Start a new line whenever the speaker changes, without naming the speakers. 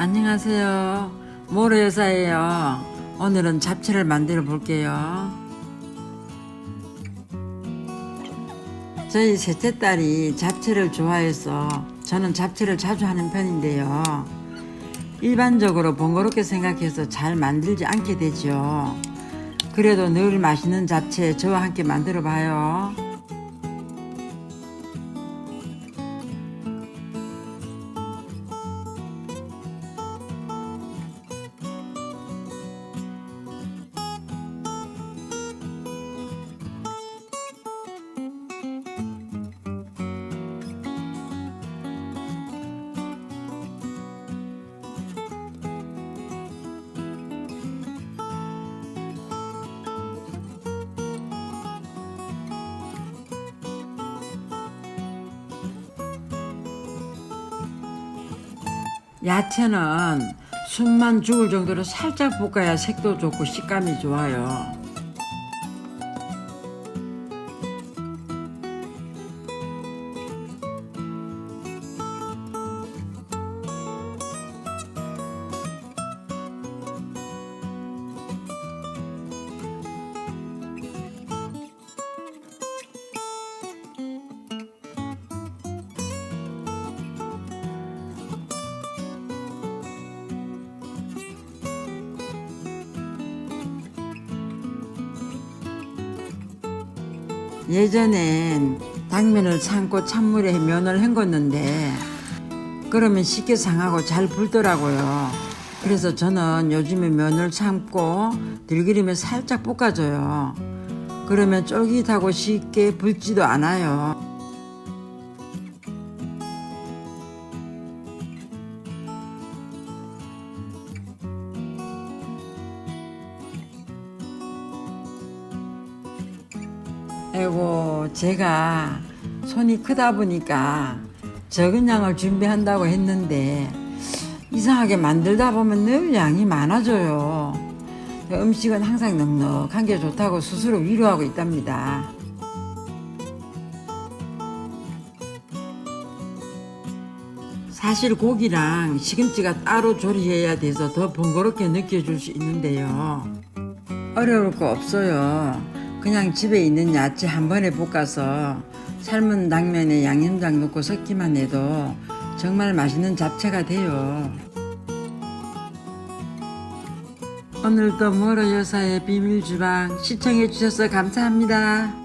안녕하세요. 모로 여사예요. 오늘은 잡채를 만들어 볼게요. 저희 셋째 딸이 잡채를 좋아해서 저는 잡채를 자주 하는 편인데요. 일반적으로 번거롭게 생각해서 잘 만들지 않게 되죠. 그래도 늘 맛있는 잡채 저와 함께 만들어 봐요. 야채는 숨만 죽을 정도로 살짝 볶아야 색도 좋고 식감이 좋아요. 예전엔 당면을 삶고 찬물에 면을 헹궜는데 그러면 쉽게 상하고 잘 불더라고요. 그래서 저는 요즘에 면을 삶고 들기름에 살짝 볶아줘요. 그러면 쫄깃하고 쉽게 불지도 않아요. 아이고, 제가 손이 크다 보니까 적은 양을 준비한다고 했는데 이상하게 만들다 보면 늘 양이 많아져요. 음식은 항상 넉넉한 게 좋다고 스스로 위로하고 있답니다. 사실 고기랑 시금치가 따로 조리해야 돼서 더 번거롭게 느껴질 수 있는데요. 어려울 거 없어요. 그냥 집에 있는 야채 한 번에 볶아서 삶은 당면에 양념장 넣고 섞기만 해도 정말 맛있는 잡채가 돼요. 오늘도 모로 여사의 비밀주방 시청해 주셔서 감사합니다.